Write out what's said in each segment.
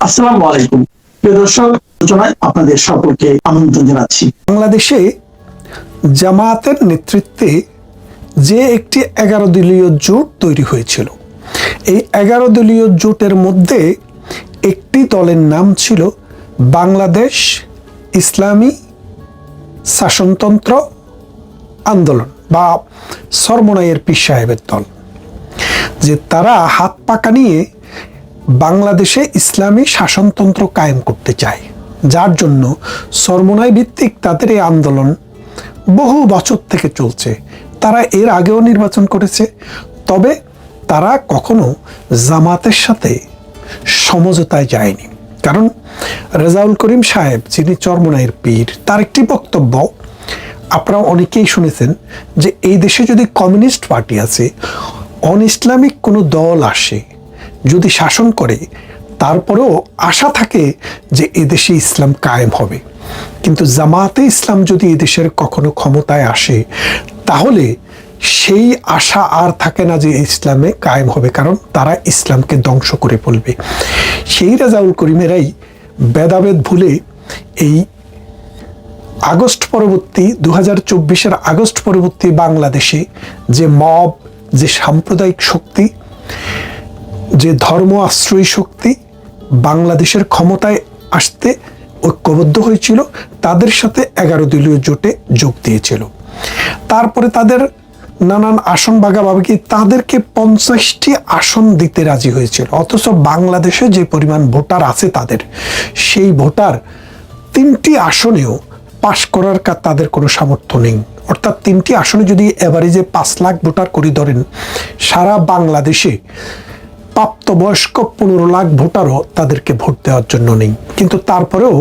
আসসালামু আলাইকুম প্রিয় দর্শক, আলোচনায় আপনাদের সকলকে আমন্ত্রণ জানাচ্ছি। বাংলাদেশে জামায়াতের নেতৃত্বে যে একটি 11 দলীয় জোট তৈরি হয়েছিল, এই 11 দলীয় জোটের মধ্যে একটি দলের নাম ছিল বাংলাদেশ ইসলামী শাসনতন্ত্র আন্দোলন বা সরমনাইয়ের পীর সাহেবের দল। যে তারা হাত পাকা নিয়ে বাংলাদেশে ইসলামী শাসনতন্ত্র কায়েম করতে চায়, যার জন্য সরমনাই ভিত্তিক তাদের এই আন্দোলন বহু বছর থেকে চলছে। তারা এর আগেও নির্বাচন করেছে, তবে তারা কখনো জামাতের সাথে সমঝোতায় যায়নি। কারণ রেজাউল করিম সাহেব, যিনি চরমনাইয়ের পীর, তার একটি বক্তব্য আপনারা অনেকেই শুনেছেন যে এই দেশে যদি কমিউনিস্ট পার্টি আছে, অন ইসলামিক কোনো দল আসে, যদি শাসন করে, তারপরেও আশা থাকে যে এদেশে ইসলাম কায়েম হবে। কিন্তু জামাতে ইসলাম যদি এদেশের কখনো ক্ষমতায় আসে, তাহলে সেই আশা আর থাকে না যে ইসলামে কায়েম হবে, কারণ তারা ইসলামকে ধ্বংস করে ফেলবে। সেই রেজাউল করিমেরাই ভেদাভেদ ভুলে এই আগস্ট পরবর্তী 2024-এর আগস্ট পরবর্তী বাংলাদেশে যে মব, যে সাম্প্রদায়িক শক্তি, যে ধর্ম আশ্রয়ী শক্তি বাংলাদেশের ক্ষমতায় আসতে ঐক্যবদ্ধ হয়েছিল, তাদের সাথে 11 দলীয় জোটে যোগ দিয়েছিল। তারপরে তাদের নানান আসন ভাগাভাগি, তাদেরকে 50টি আসন দিতে রাজি হয়েছিল। অথচ বাংলাদেশে যে পরিমাণ ভোটার আছে তাদের, সেই ভোটার 3টি আসনেও পাশ করার তাদের কোনো সামর্থ্য নেই। অর্থাৎ 3টি আসনে যদি এভারেজে 5 লাখ ভোটার করে ধরেন, সারা বাংলাদেশে প্রাপ্তবয়স্ক 15 লাখ ভোটারও তাদেরকে ভোট দেওয়ার জন্য নেই। কিন্তু তারপরেও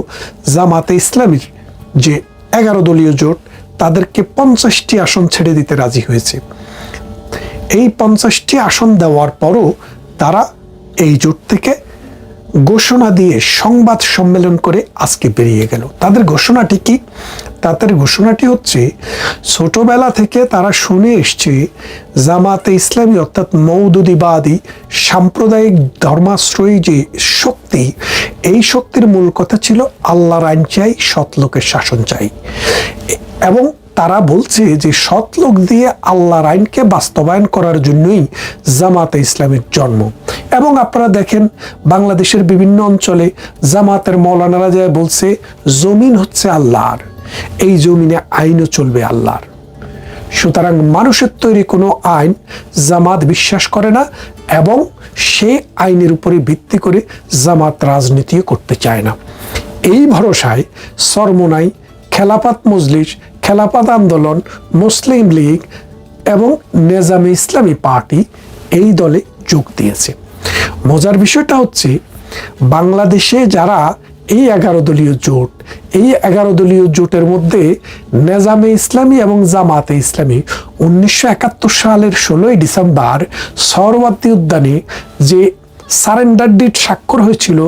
জামাতে ইসলামীর যে 11 দলীয় জোট, তাদেরকে 50টি আসন ছেড়ে দিতে রাজি হয়েছে। এই 50টি আসন দেওয়ার পরও তারা এই জোট থেকে ঘোষণা দিয়ে সংবাদ সম্মেলন করে আজকে বেরিয়ে গেল। তাদের ঘোষণাটি কি? তাদের ঘোষণাটি হচ্ছে, ছোটবেলা থেকে তারা শুনে এসছে জামাতে ইসলামী অর্থাৎ মওদুদিবাদী সাম্প্রদায়িক ধর্মাশ্রয়ী যে শক্তি, এই শক্তির মূল কথা ছিল আল্লাহর আইন চাই, সৎ লোকের শাসন চাই। এবং তারা বলছে যে সৎ লোক দিয়ে আল্লাহর আইনকে বাস্তবায়ন করার জন্যই জামাতে ইসলামের জন্ম। এবং আপনারা দেখেন বাংলাদেশের বিভিন্ন অঞ্চলে জামাতের মৌলানারা যায় বলছে, জমিন হচ্ছে আল্লাহর, এই জমিনে আইনও চলবে আল্লাহর। সুতরাং মানুষের তৈরি কোনো আইন জামাত বিশ্বাস করে না, এবং সেই আইনের উপরে ভিত্তি করে জামাত রাজনীতিও করতে চায় না। এই ভরসায় চরমোনাই, খেলাফত মজলিস, খেলাফত আন্দোলন, মুসলিম লীগ এবং নেজামে ইসলামী পার্টি এই দলে যোগ দিয়েছে। মজার বিষয়টা হচ্ছে, বাংলাদেশে যারা এই 11 দলীয় জোট, এই 11 দলীয় জোটের মধ্যে নেজামে ইসলামী এবং জামাতে ইসলামী 1971 সালের 16 ডিসেম্বর সরওয়ার্দী উদ্যানে যে সারেন্ডার ডিট স্বাক্ষর হয়েছিল,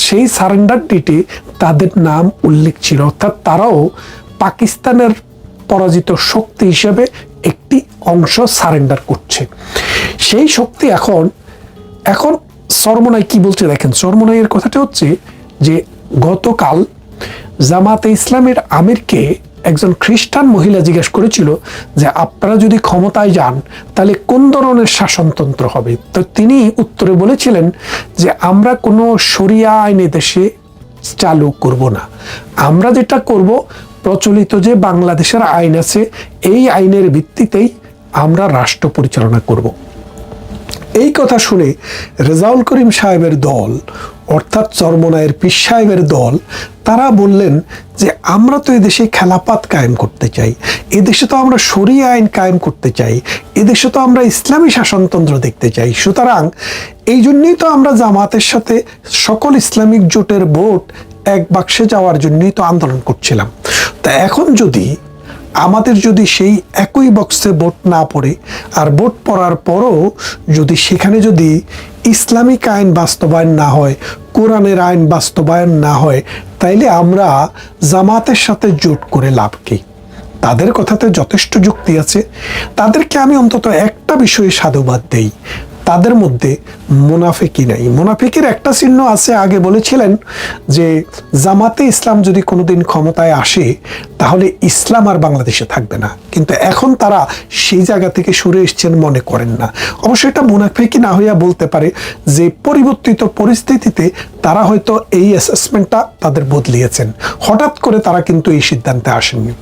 সেই সারেন্ডার ডিটে তাদের নাম উল্লেখ ছিল। অর্থাৎ তারাও পাকিস্তানের পরাজিত শক্তি হিসেবে একটি অংশ সারেন্ডার করছে। সেই শক্তি এখন চরমোনাই কি বলছে দেখেন। চরমোনাইয়ের কথাটা হচ্ছে যে গতকাল জামাতে ইসলামের আমিরকে একজন খ্রিস্টান মহিলা জিজ্ঞেস করেছিল যে আপনারা যদি ক্ষমতায় যান তাহলে কোন ধরনের শাসনতন্ত্র হবে। তো তিনি উত্তরে বলেছিলেন যে আমরা কোনো শরিয়া আইন দেশে চালু করব না, আমরা যেটা করব প্রচলিত যে বাংলাদেশের আইন আছে, এই আইনের ভিত্তিতেই আমরা রাষ্ট্র পরিচালনা করব। এই কথা শুনে রেজাউল করিম সাহেবের দল অর্থাৎ চরমোনাইয়ের পীর সাহেবের দল, তারা বললেন যে আমরা তো এদেশে খেলাফত কায়েম করতে চাই, এদেশে তো আমরা শরিয়া আইন কায়েম করতে চাই, এদেশে তো আমরা ইসলামী শাসনতন্ত্র দেখতে চাই। সুতরাং এই জন্যই তো আমরা জামাতের সাথে সকল ইসলামিক জোটের ভোট এক বাক্সে যাওয়ার জন্যই তো আন্দোলন করছিলাম। তা এখন আমাদের যদি সেই একই বক্সে ভোট না পড়ে, আর ভোট পড়ার পরও যদি সেখানে যদি ইসলামিক আইন বাস্তবায়ন না হয়, কোরআনের আইন বাস্তবায়ন না হয়, তাইলে আমরা জামাতের সাথে জোট করে লাভ কি? তাদের কথাতে যথেষ্ট যুক্তি আছে। তাদেরকে আমি অন্তত একটা বিষয়ে সাধুবাদ দেই, তাদের মধ্যে মুনাফিকি নাই। মুনাফিকের একটা চিহ্ন আছে, আগে বলেছিলেন যে জামাতে ইসলাম যদি কোনোদিন ক্ষমতায় আসে তাহলে ইসলাম আর বাংলাদেশে থাকবে না, কিন্তু এখন তারা সেই জায়গা থেকে সরে এসছেন মনে করেন না। অবশ্যই এটা মুনাফিকি না হইয়া বলতে পারে যে পরিবর্তিত পরিস্থিতিতে তারা হয়তো এই অ্যাসেসমেন্টটা তাদের বদলিয়েছেন, হঠাৎ করে তারা কিন্তু এই সিদ্ধান্তে আসেননি।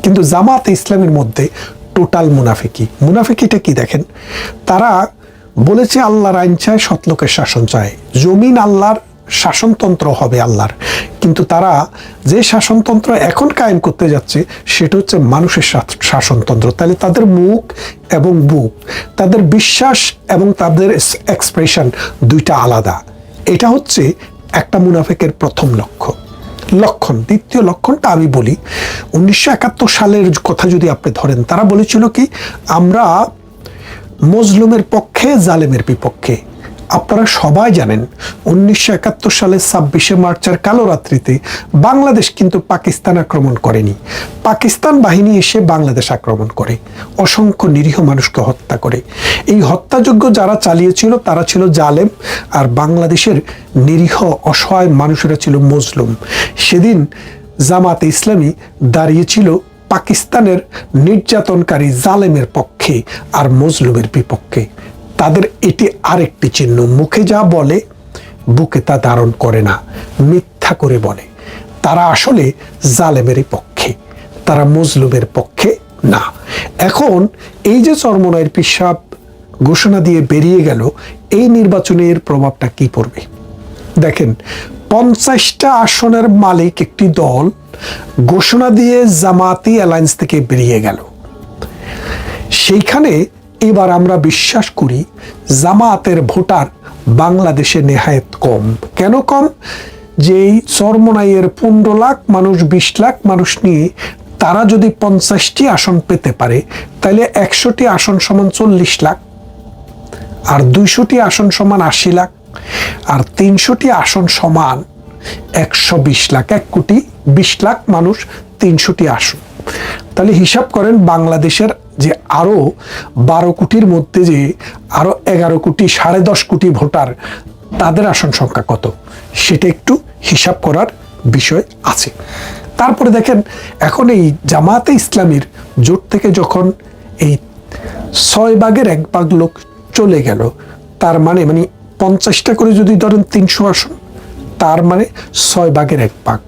কিন্তু জামাতে ইসলামের মধ্যে টোটাল মুনাফিকি। মুনাফিকিটা কি দেখেন, তারা বলেছে আল্লাহর আইন চায়, সৎলোকের শাসন চায়, জমিন আল্লাহর, শাসনতন্ত্র হবে আল্লাহর, কিন্তু তারা যে শাসনতন্ত্র এখন কায়েম করতে যাচ্ছে সেটা হচ্ছে মানুষের শাসনতন্ত্র। তাহলে তাদের মুখ এবং বুক, তাদের বিশ্বাস এবং তাদের এক্সপ্রেশন দুইটা আলাদা। এটা হচ্ছে একটা মুনাফিকের প্রথম লক্ষণ। দ্বিতীয় লক্ষণটা আমি বলি, 1971 সালের কথা যদি আপনি ধরেন, তারা বলেছিল কি আমরা মজলুমের পক্ষে, জালেমের বিপক্ষে। আপনারা সবাই জানেন 1971 সালের 26শে মার্চের কালো রাত্রিতে বাংলাদেশ কিন্তু পাকিস্তান আক্রমণ করেনি, পাকিস্তান বাহিনী এসে বাংলাদেশ আক্রমণ করে, অসংখ্য নিরীহ মানুষকে হত্যা করে। এই হত্যাযজ্ঞ যারা চালিয়েছিল তারা ছিল জালেম, আর বাংলাদেশের নিরীহ অসহায় মানুষেরা ছিল মজলুম। সেদিন জামাতে ইসলামী দাঁড়িয়েছিল পাকিস্তানের নির্যাতনকারী জালেমের পক্ষে আর মজলুমের বিপক্ষে। তাদের এটি আরেকটি চিহ্ন, মুখে যা বলে বুকে তা ধারণ করে না, মিথ্যা করে বলে। তারা আসলে জালেমেরই পক্ষে, তারা মজলুমের পক্ষে না। এখন এই যে চরমোনাইর পিসাব ঘোষণা দিয়ে বেরিয়ে গেল, এই নির্বাচনের প্রভাবটা কি পড়বে দেখেন। 50টা আসনের মালিক একটি দল ঘোষণা দিয়ে জামাতি অ্যালায়েন্স থেকে বেরিয়ে গেল। সেইখানে এবার আমরা বিশ্বাস করি জামাতের ভোটার বাংলাদেশে নেহায়েত কম। কেন কম? যে এই চরমোনাইয়ের 15 লাখ মানুষ, 20 লাখ মানুষ নিয়ে তারা যদি 50টি আসন পেতে পারে, তাহলে 100টি আসন সমান 40 লাখ, আর 200টি আসন সমান 80 লাখ, আর 300টি আসন সমান 120 লাখ। 1,20,00,000 মানুষ, 300টি আসন। তাহলে হিসাব করেন বাংলাদেশের যে আরো 12 কোটির মধ্যে যে আরো 11 কোটি, 10.5 কোটি ভোটার, তাদের আসন সংখ্যা কত সেটা একটু হিসাব করার বিষয় আছে। তারপরে দেখেন এখন এই জামাতে ইসলামীর জোট থেকে যখন এই 6 ভাগের 1 ভাগ লোক চলে গেল, তার মানে 50টা করে যদি ধরেন 300 আসন, তার মানে 6 ভাগের 1 ভাগ।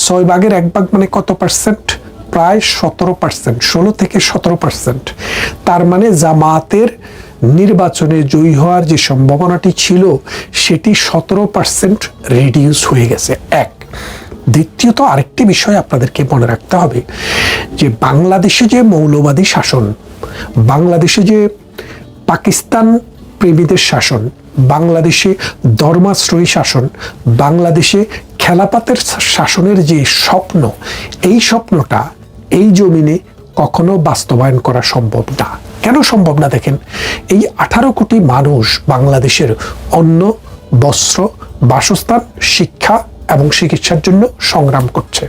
6 ভাগের 1 ভাগ মানে কত পার্সেন্ট? প্রায় 17%, 16 থেকে 17%। তার মানে জামাতের নির্বাচনে জয়ী হওয়ার যে সম্ভাবনাটি ছিল সেটি 17% রিডিউস হয়ে গেছে। এক। দ্বিতীয়ত আরেকটি বিষয় আপনাদেরকে মনে রাখতে হবে যে বাংলাদেশে যে মৌলবাদী শাসন, বাংলাদেশে যে পাকিস্তান প্রেমীদের শাসন, বাংলাদেশে ধর্মাশ্রয়ী শাসন, বাংলাদেশে খেলাফতের শাসনের যে স্বপ্ন, এই স্বপ্নটা এই জমিনে কখনো বাস্তবায়ন করা সম্ভব না। কেন সম্ভব না? দেখেন, এই 18 কোটি মানুষ বাংলাদেশের অন্ন, বস্ত্র, বাসস্থান, শিক্ষা এবং চিকিৎসার জন্য সংগ্রাম করছে।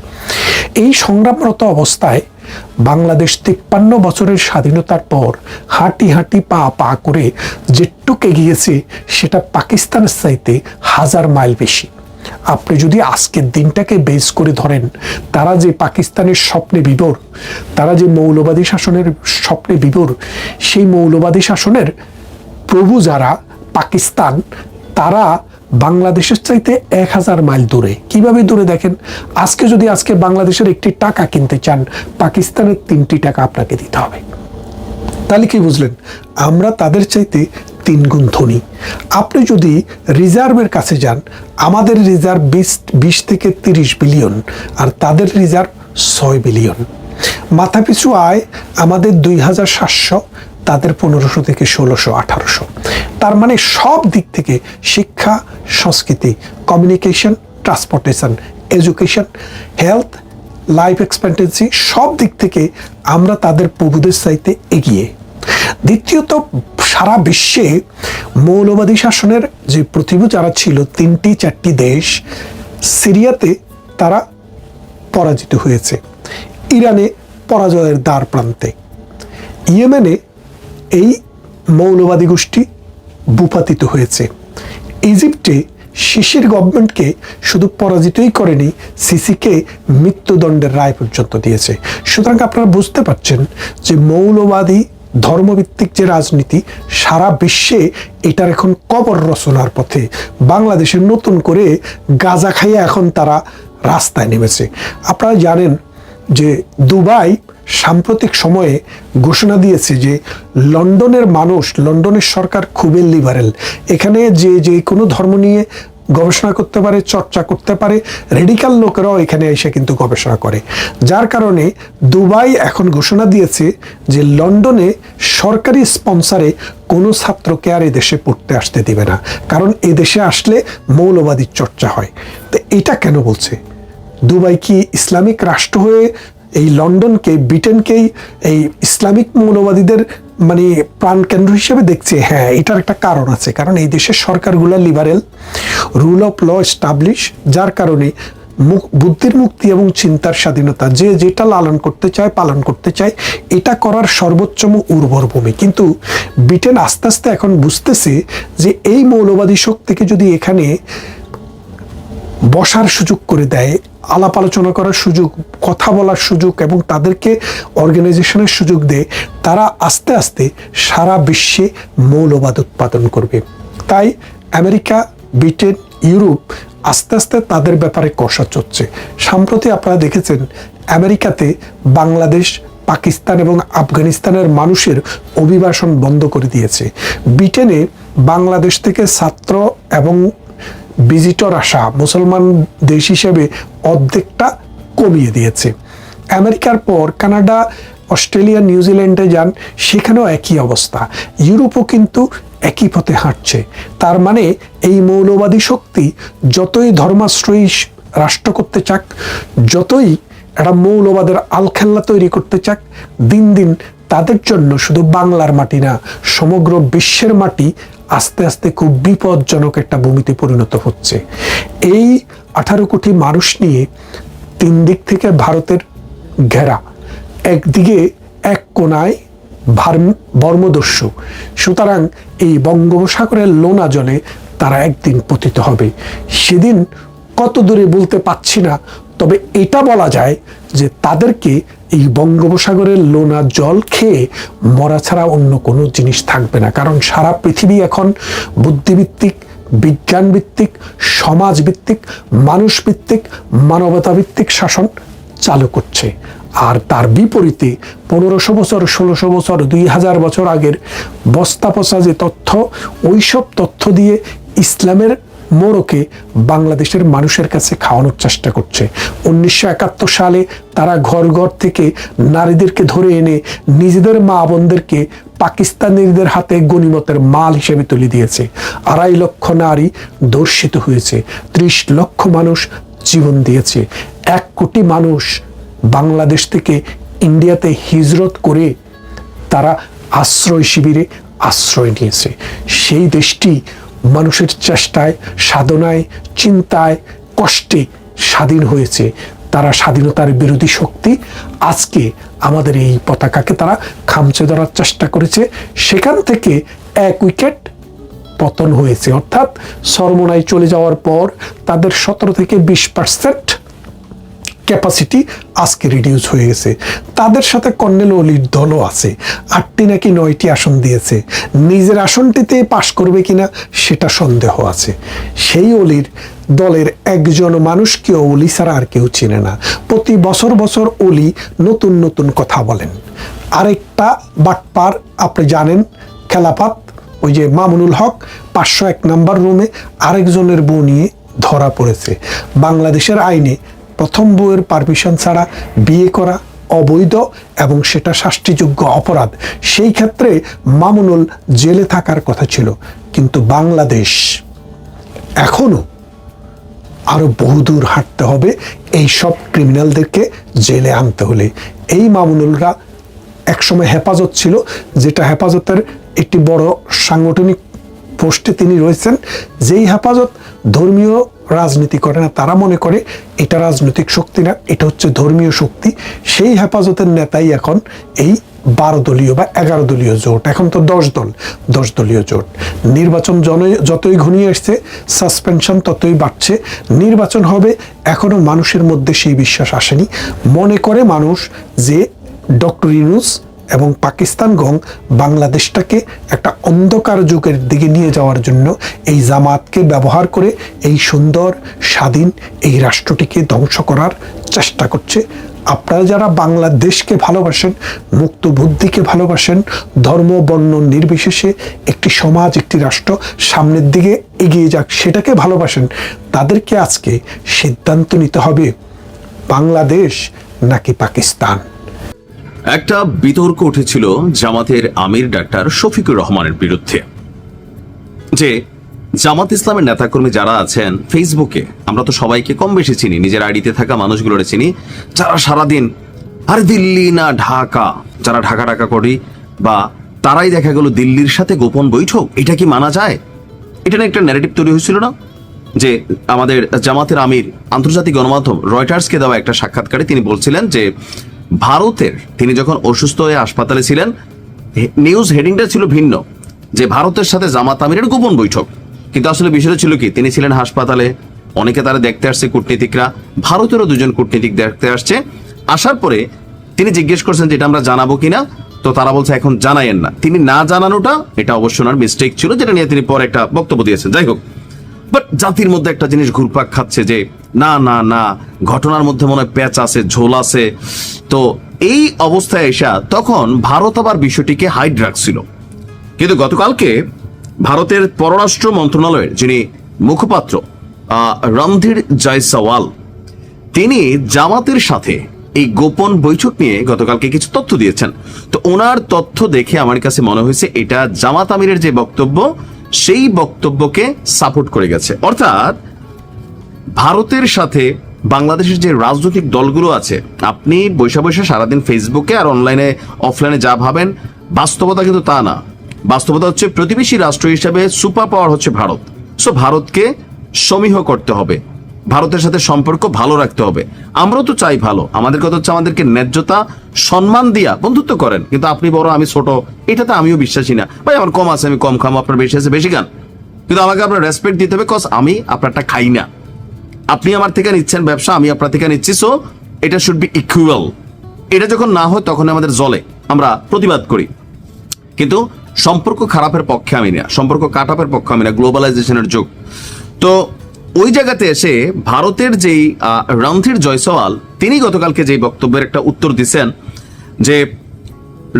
এই সংগ্রামরত অবস্থায় বাংলাদেশ 53 বছরের স্বাধীনতার পর হাঁটি হাঁটি পা পা করে যেটুক এগিয়েছে সেটা পাকিস্তানের চাইতে 1000 মাইল বেশি। আপনি যদি আজকের দিনটাকে বেস করে ধরেন, তারা যে পাকিস্তানের স্বপ্নে বিভোর, তারা যে মৌলবাদী শাসনের স্বপ্নে বিভোর, সেই মৌলবাদী শাসনের প্রভু যারা পাকিস্তান, তারা বাংলাদেশের চাইতে 1000 মাইল দূরে। কিভাবে দূরে দেখেন, আজকে বাংলাদেশের একটি টাকা কিনতে চান, পাকিস্তানের 3টি টাকা আপনাকে দিতে হবে। তাহলে কি বুঝলেন? আমরা তাদের চাইতে 3 গুণ ধনী। আপনি যদি রিজার্ভের কাছে যান, আমাদের রিজার্ভ 20 থেকে 30 বিলিয়ন, আর তাদের রিজার্ভ 6 বিলিয়ন। মাথাপিছু আয় আমাদের 2700, তাদের 1500 থেকে 1600, 1800। তার মানে সব দিক থেকে শিক্ষা, সংস্কৃতি, communication, transportation, education, health, life expectancy, সব দিক থেকে আমরা তাদের প্রভুদের চাইতে এগিয়ে। দ্বিতীয়ত, সারা বিশ্বে মৌলবাদী শাসনের যে প্রতিভূ যারা ছিল, 3-4টি দেশ, সিরিয়াতে তারা পরাজিত হয়েছে, ইরানে পরাজয়ের দ্বার প্রান্তে, ইয়েমেনে এই মৌলবাদী গোষ্ঠী ভূপাতিত হয়েছে। ইজিপ্টে সিসির গভর্নমেন্টকে শুধু পরাজিতই করেনি, সিসিকে মৃত্যুদণ্ডের রায় পর্যন্ত দিয়েছে। সুতরাং আপনারা বুঝতে পারছেন যে মৌলবাদী ধর্মভিত্তিক যে রাজনীতি সারা বিশ্বে এটার এখন কবর রচনার পথে। বাংলাদেশে নতুন করে গাঁজা খাইয়ে এখন তারা রাস্তায় নেমেছে। আপনারা জানেন যে দুবাই সাম্প্রতিক সময়ে ঘোষণা দিয়েছে যে লন্ডনের সরকার খুবই লিবারেল, এখানে যে কোনো ধর্ম নিয়ে গবেষণা করতে পারে, চর্চা করতে পারে, রেডিক্যাল লোকেরাও এখানে এসে কিন্তু গবেষণা করে। যার কারণে দুবাই এখন ঘোষণা দিয়েছে যে লন্ডনে সরকারি স্পন্সরে কোনো ছাত্রকে আর এদেশে পড়তে আসতে দিবে না, কারণ এদেশে আসলে মৌলবাদীর চর্চা হয়। তো এটা কেন বলছে? দুবাই কি ইসলামিক রাষ্ট্র হয়ে এই লন্ডনকে, ব্রিটেনকেই এই ইসলামিক মৌলবাদীদের মানে প্রাণকেন্দ্র হিসেবে দেখছে? হ্যাঁ, এটার একটা কারণ আছে, কারণ এই দেশের সরকারগুলো liberal, rule of law establish, যার কারণে বুদ্ধির মুক্তি এবং চিন্তার স্বাধীনতা, যে যেটা লালন করতে চায়, পালন করতে চায়, এটা করার সর্বোচ্চম উর্বর ভূমি। কিন্তু ব্রিটেন আস্তে আস্তে এখন বুঝতেছে যে এই মৌলবাদী শক্তিকে যদি এখানে বসার সুযোগ করে দেয়, আলাপ আলোচনা করার সুযোগ, কথা বলার সুযোগ এবং তাদেরকে অর্গানাইজেশনের সুযোগ দেয়, তারা আস্তে আস্তে সারা বিশ্বে মৌলবাদ উৎপাদন করবে। তাই আমেরিকা, ব্রিটেন, ইউরোপ আস্তে আস্তে তাদের ব্যাপারে কষা চলছে। সম্প্রতি আপনারা দেখেছেন আমেরিকাতে বাংলাদেশ, পাকিস্তান এবং আফগানিস্তানের মানুষের অভিবাসন বন্ধ করে দিয়েছে। ব্রিটেনে বাংলাদেশ থেকে ছাত্র এবং ভিজিটর আসা মুসলমান দেশ হিসেবে অর্ধেকটা কমিয়ে দিয়েছে। আমেরিকার পর কানাডা, অস্ট্রেলিয়া, নিউজিল্যান্ডে যান, সেখানেও একই অবস্থা। ইউরোপও কিন্তু একই পথে হাঁটছে। তার মানে এই মৌলবাদী শক্তি যতই ধর্মাশ্রয়ী রাষ্ট্র করতে চাক, যতই একটা মৌলবাদের আলখেল্লা তৈরি করতে চাক, দিন দিন তাদের জন্য শুধু বাংলার মাটি না, সমগ্র বিশ্বের মাটি আস্তে আস্তে খুব বিপজ্জনক একটা ভূমিতে পরিণত হচ্ছে। এই 18 কোটি মানুষ নিয়ে 3 দিক থেকে ভারতের ঘেরা, একদিকে এক কোনায় বর্মদস্যু। সুতরাং এই বঙ্গোপসাগরের লোনা জলে তারা একদিন পতিত হবে। সেদিন কত দূরে বলতে পারছি না, তবে এটা বলা যায় যে তাদেরকে এই বঙ্গোপসাগরের লোনা জল খেয়ে মরা ছাড়া অন্য কোনো জিনিস থাকবে না। কারণ সারা পৃথিবী এখন বুদ্ধিভিত্তিক, বিজ্ঞানভিত্তিক, সমাজভিত্তিক, মানুষভিত্তিক, মানবতাভিত্তিক শাসন চালু করছে। আর তার বিপরীতে 1500 বছর, 1600 বছর, 2000 বছর আগের বস্তা পচা যে তথ্য, ওইসব তথ্য দিয়ে ইসলামের মোড়কে বাংলাদেশের মানুষের কাছে খাওয়ানোর চেষ্টা করছে। 1971 সালে তারা ঘর ঘর থেকে নারীদেরকে ধরে এনে নিজেদের মা বোনদেরকে পাকিস্তানিদের হাতে গনিমতের মাল হিসেবে তুলে দিয়েছে। 2.5 লক্ষ নারী ধর্ষিত হয়েছে, 30 লক্ষ মানুষ জীবন দিয়েছে, 1 কোটি মানুষ বাংলাদেশ থেকে ইন্ডিয়াতে হিজরত করে তারা আশ্রয় শিবিরে আশ্রয় নিয়েছে। সেই দেশটি মানুষের চেষ্টায়, সাধনায়, চিন্তায়, কষ্টে স্বাধীন হয়েছে। তারা স্বাধীনতার বিরোধী শক্তি। আজকে আমাদের এই পতাকাকে তারা খামচে ধরার চেষ্টা করেছে। সেখান থেকে 1 উইকেট পতন হয়েছে, অর্থাৎ সরমোনায় চলে যাওয়ার পর তাদের 17 থেকে 20% ক্যাপাসিটি আজকে রিডিউস হয়ে গেছে। তাদের সাথে কর্নেল অলির দলও আছে, 8টি নাকি 9টি আসন দিয়েছে। নিজের আসনটিতে পাশ করবে কিনা সেটা সন্দেহ আছে। সেই অলির দলের একজন মানুষকে অলি ছাড়া আর কেউ চিনে না। প্রতি বছর বছর অলি নতুন নতুন কথা বলেন। আরেকটা বাটপার আপনি জানেন, খেলাফত, ওই যে মামুনুল হক 501 নম্বর রুমে আরেকজনের বউ নিয়ে ধরা পড়েছে। বাংলাদেশের আইনে প্রথম বউয়ের পারমিশন ছাড়া বিয়ে করা অবৈধ এবং সেটা শাস্তিযোগ্য অপরাধ। সেই ক্ষেত্রে মামুনুল জেলে থাকার কথা ছিল, কিন্তু বাংলাদেশ এখনো আরো বহুদূর হাঁটতে হবে এই সব ক্রিমিনালদেরকে জেলে আনতে হলে। এই মামুনুলরা একসময় হেফাজত ছিল, যেটা হেফাজতের একটি বড় সাংগঠনিক পোস্টে তিনি রয়েছেন। যেই হেফাজত ধর্মীয় রাজনীতি করে না, তারা মনে করে এটা রাজনৈতিক শক্তি না, এটা হচ্ছে ধর্মীয় শক্তি। সেই হেফাজতের নেতাই এখন এই 12 দলীয় বা 11 দলীয় জোট, এখন তো 10 দলীয় জোট। নির্বাচন যতই ঘনিয়ে আসছে সাসপেনশন ততই বাড়ছে। নির্বাচন হবে, এখনো মানুষের মধ্যে সেই বিশ্বাস আসেনি। মনে করে মানুষ যে ডক্টর ইউনূস এবং পাকিস্তান বাংলাদেশটাকে একটা অন্ধকার যুগের দিকে নিয়ে যাওয়ার জন্য এই জামাতকে ব্যবহার করে এই সুন্দর স্বাধীন এই রাষ্ট্রটিকে ধ্বংস করার চেষ্টা করছে। আপনারা যারা বাংলাদেশকে ভালোবাসেন, মুক্ত বুদ্ধিকে ভালোবাসেন, ধর্ম বর্ণ নির্বিশেষে একটি সমাজ একটি রাষ্ট্র সামনের দিকে এগিয়ে যাক সেটাকে ভালোবাসেন, তাদেরকে আজকে সিদ্ধান্ত নিতে হবে বাংলাদেশ নাকি পাকিস্তান। একটা বিতর্ক উঠেছিল জামাতের আমির ডাক্তার শফিকুর রহমানের বিরুদ্ধে, যে জামাত ইসলামের নেতাকর্মী যারা আছেন ফেসবুকে, আমরা তো সবাইকে কম বেশি চিনি, নিজের আইডিতে থাকা মানুষগুলোর চিনি, যারা সারাদিন আর দিল্লি না ঢাকা, যারা ঢাকা ঢাকা করি, বা তারাই দেখা গেল দিল্লির সাথে গোপন বৈঠক, এটা কি মানা যায়? এটা নিয়ে একটা ন্যারেটিভ তৈরি হয়েছিল না, যে আমাদের জামাতের আমির আন্তর্জাতিক গণমাধ্যম রয়টার্সকে দেওয়া একটা সাক্ষাৎকারে তিনি বলছিলেন যে ভারতের, তিনি যখন অসুস্থ হয়ে হাসপাতালে ছিলেন, নিউজ হেডিংটা ছিল ভিন্ন, যে ভারতের সাথে জামাত আমিরের গোপন বৈঠক, কিন্তু আসলে বিষয়টা ছিল কি, তিনি ছিলেন হাসপাতালে, অনেকে তারা দেখতে আসছে, কূটনীতিকরা, ভারতেরও 2জন কূটনীতিক দেখতে আসছে। আসার পরে তিনি জিজ্ঞেস করছেন যে এটা আমরা জানাবো কিনা, তো তারা বলছে এখন জানাইয়েন না। তিনি না জানানোটা এটা অবশ্য ওনার মিস্টেক ছিল, যেটা নিয়ে তিনি পরে একটা বক্তব্য দিয়েছেন। যাই হোক, বাট জাতির মধ্যে একটা জিনিস ঘুরপাক খাচ্ছে যে না না না, ঘটনার মধ্যে মনে হয় প্যাচ আছে, ঝোল আছে। তো এই অবস্থায় এসা তখন ভারত আবার বিষয়টিকে হাইড রাখছিল, কিন্তু গতকালকে ভারতের পররাষ্ট্র মন্ত্রণালয়ের যিনি মুখপাত্র রণধীর জয়সওয়াল, তিনি জামাতের সাথে এই গোপন বৈঠক নিয়ে গতকালকে কিছু তথ্য দিয়েছেন। তো ওনার তথ্য দেখে আমার কাছে মনে হয়েছে এটা জামাত আমিরের যে বক্তব্য, সেই বক্তব্যকে সাপোর্ট করে গেছে। অর্থাৎ ভারতের সাথে বাংলাদেশের যে রাজনৈতিক দলগুলো আছে, আপনি বৈশা বৈশা সারাদিন ফেসবুকে আর অনলাইনে অফলাইনে যা ভাবেন, বাস্তবতা কিন্তু তা না। বাস্তবতা হচ্ছে প্রতিবেশী রাষ্ট্র হিসেবে সুপার পাওয়ার হচ্ছে ভারত। সো ভারতকে সমীহ করতে হবে, ভারতের সাথে সম্পর্ক ভালো রাখতে হবে। আমরাও তো চাই ভালো, আমাদের কথা হচ্ছে আমাদেরকে ন্যায্যতা সম্মান দিয়া বন্ধুত্ব করেন, কিন্তু আপনি বড় আমি ছোট, এটাতে আমিও বিশ্বাসী না। ভাই আমার কম আছে আমি কম খাম, আপনার বেশি আছে বেশি খান, কিন্তু আমাকে আপনার রেসপেক্ট দিতে হবে, কজ আমি আপনারটা খাই না। আপনি আমার থেকে নিচ্ছেন ব্যবসা, আমি আপনার থেকে নিচ্ছি, সো এটা শুড বি ইকুয়াল। এটা যখন না হয় তখন আমাদের জলে আমরা প্রতিবাদ করি, কিন্তু সম্পর্ক খারাপের পক্ষে আমি না, সম্পর্ক কাটাপের পক্ষে আমি না, গ্লোবালাইজেশনের যুগ। তো ওই জায়গাতে এসে ভারতের যেই রণধীর জয়সওয়াল, তিনি গতকালকে যেই বক্তব্যের একটা উত্তর দিচ্ছেন, যে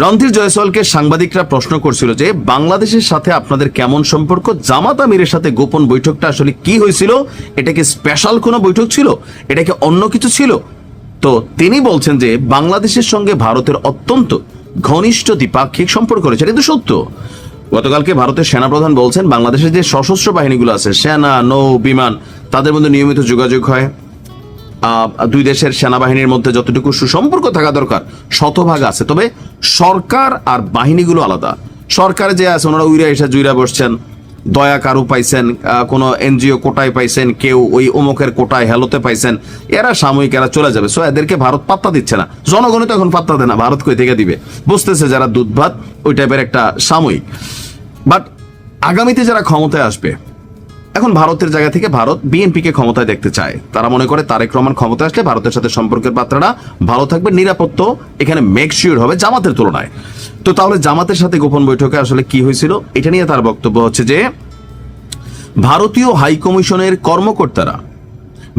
রণধীর জয়সওয়ালকে সাংবাদিকরা প্রশ্ন করছিল যে বাংলাদেশের সাথে আপনাদের কেমন সম্পর্ক, জামাত আমিরের সাথে গোপন বৈঠকটা আসলে কি হয়েছিল, এটা কি স্পেশাল কোনো বৈঠক ছিল, এটা কি অন্য কিছু ছিল? তো তিনি বলছেন যে বাংলাদেশের সঙ্গে ভারতের অত্যন্ত ঘনিষ্ঠ দ্বিপাক্ষিক সম্পর্ক রয়েছে, এটা কিন্তু সত্য। গতকালকে ভারতের সেনাপ্রধান বলছেন বাংলাদেশের যে সশস্ত্র বাহিনীগুলো আছে, সেনা, নৌ, বিমান, তাদের মধ্যে নিয়মিত যোগাযোগ হয়। দুই দেশের সেনাবাহিনীর মধ্যে যতটুকু সুসম্পর্ক থাকা দরকার শতভাগ আছে, তবে সরকার আর বাহিনীগুলো আলাদা। সরকারে যে আছে ওনারা উইরা এসে জুইরা বসছেন, দয়া কারু পাইছেন, কোনো এনজিও কোটায় পাইছেন, কেউ ওই অমুকের কোটায় হেলোতে পাইছেন, এরা সাময়িক, এরা চলে যাবে। সো এদেরকে ভারত পাত্তা দিচ্ছে না, জনগণে তো এখন পাত্তা দেয় না, ভারত কই থেকে দিবে, বুঝতেছে যারা দুধ ভাত ওই টাইপের একটা সাময়িক। বাট আগামীতে যারা ক্ষমতায় আসবে, এখন ভারতের জায়গা থেকে ভারত বিএনপিকে ক্ষমতায় দেখতে চায়। তারা মনে করে তারেক রহমান ক্ষমতায় আসলে ভারতের সাথে সম্পর্কের মাত্রাটা ভালো থাকবে, নিরাপত্তা এখানে মেকশিওর হবে জামাতের তুলনায়। তো তাহলে জামাতের সাথে গোপন বৈঠকে আসলে কি হয়েছিল, এটা নিয়ে তার বক্তব্য হচ্ছে যে ভারতীয় হাই কমিশনের কর্মকর্তারা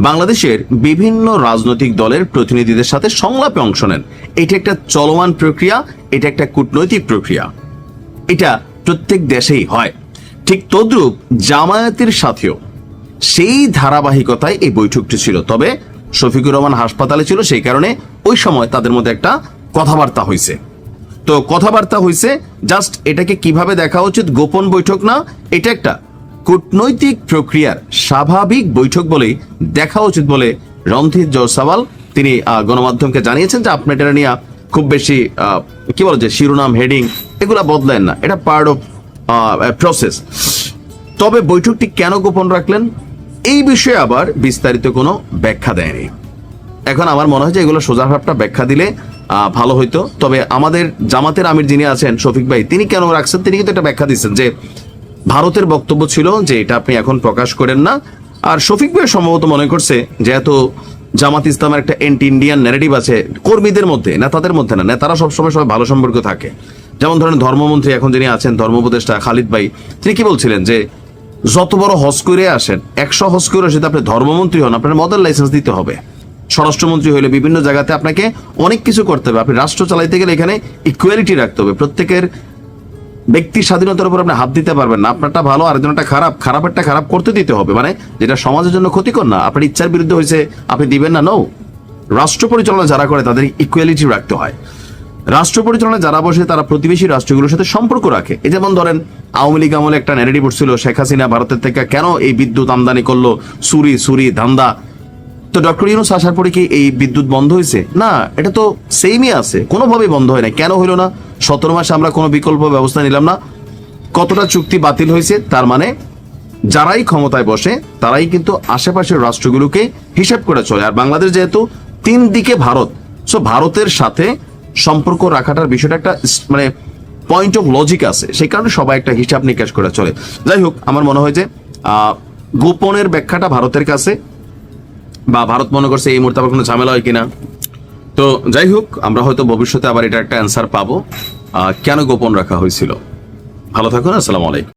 বাংলাদেশের বিভিন্ন রাজনৈতিক দলের প্রতিনিধিদের সাথে সংলাপে অংশ নেন। এটা একটা চলমান প্রক্রিয়া, এটা একটা কূটনৈতিক প্রক্রিয়া, এটা প্রত্যেক দেশেই হয়। ঠিক তদ্রূপ জামায়াতের সাথেও সেই ধারাবাহিকতায় এই বৈঠকটি ছিল। তবে শফিকুর রহমান হাসপাতালে ছিল, সেই কারণে ওই সময় তাদের মধ্যে একটা কথাবার্তা হয়েছে। তো কথাবার্তা হয়েছে, জাস্ট এটাকে কিভাবে দেখা উচিত, গোপন বৈঠক না, এটা একটা কূটনৈতিক প্রক্রিয়ার স্বাভাবিক বৈঠক বলেই দেখা উচিত বলে রণধীর জয়সওয়াল তিনি গণমাধ্যমকে জানিয়েছেন যে আপনি এটা নিয়ে খুব বেশি কি বলে যে শিরোনাম, হেডিং এগুলা বদলেন না, এটা পার্ট অফ প্রসেস। তবে বৈঠকটি কেন গোপন রাখলেন এই বিষয়ে আবার বিস্তারিত কোনো ব্যাখ্যা দেয়নি। এখন আমার মনে হয় যে এগুলো সোজাভাবটা ব্যাখ্যা দিলে ভালো হইতো। তবে আমাদের জামাতের আমির যিনি আছেন শফিক ভাই, তিনি কেন রাখছেন, তিনি কিন্তু একটা ব্যাখ্যা দিচ্ছেন যে ভারতের বক্তব্য ছিল যে এটা আপনি এখন প্রকাশ করেন না। আর শফিক ভাই সম্ভবত মনে করছে যেহেতু জামাত ইসলামের একটা এন্টি ইন্ডিয়ান ন্যারেটিভ আছে কর্মীদের মধ্যে, নেতাদের মধ্যে না, নেতারা সবসময় সবাই ভালো সম্পর্ক থাকে। যেমন ধরেন ধর্মমন্ত্রী এখন যিনি আছেন, ধর্ম উপদেষ্টা খালিদ ভাই, তিনি কি বলছিলেন যে যত বড় হজ করে আসেন, 100 হজ করে যদি আপনি ধর্মমন্ত্রী হন, আপনার মদের লাইসেন্স দিতে হবে। স্বরাষ্ট্রমন্ত্রী হইলে বিভিন্ন জায়গাতে আপনাকে অনেক কিছু করতে হবে। আপনি রাষ্ট্র চালাইতে গেলে এখানে ইকুয়ালিটি রাখতে হবে। প্রত্যেকের ব্যক্তি স্বাধীনতার উপর আপনি হাত দিতে পারবেন না। আপনারটা ভালো, আরেকজনটা খারাপ, খারাপেরটা খারাপ করতে দিতে হবে, মানে যেটা সমাজের জন্য ক্ষতিকর না। আপনার ইচ্ছার বিরুদ্ধে হয়েছে আপনি দিবেন না, নো। রাষ্ট্র পরিচালনা যারা করে তাদের ইকুয়ালিটি রাখতে হয়। রাষ্ট্র পরিচালনা যারা বসে তারা প্রতিবেশী রাষ্ট্রগুলোর সাথে সম্পর্ক রাখে। এই যেমন ধরেন আওয়ামী লীগ আমলে একটা ন্যারেটিভ উঠছিল, শেখ হাসিনা ভারতের থেকে কেন এই বিদ্যুৎ আমদানি করলো, সুরি ধান্দা। তো ডক্টর ইউনূস আসার পরে কি এই বিদ্যুৎ বন্ধ হয়েছে? না, এটা তো সেমই আছে, কোনোভাবেই বন্ধ হয় না। কেন হইল না? 17 মাসে আমরা কোনো বিকল্প ব্যবস্থা নিলাম না। কতটা চুক্তি বাতিল হয়েছে? তার মানে যারাই ক্ষমতায় বসে তারাই কিন্তু আশেপাশের রাষ্ট্রগুলোকে হিসাব করে চলে। আর বাংলাদেশ যেহেতু 3 দিকে ভারত, সো ভারতের সাথে সম্পর্ক রাখাটার বিষয়টা একটা মানে পয়েন্ট অফ লজিক আছে, সেই কারণে সবাই একটা হিসাব নিকাশ করে চলে। যাই হোক, আমার মনে হয় যে গোপনের ব্যাখ্যাটা ভারতের কাছে, বা ভারত মনে করছে এই মুহূর্তে আবার কোনো ঝামেলা হয় কিনা। তো যাই হোক, আমরা হয়তো ভবিষ্যতে আবার এটা একটা অ্যান্সার পাবো কেন গোপন রাখা হয়েছিল। ভালো থাকুন, আসসালামু আলাইকুম।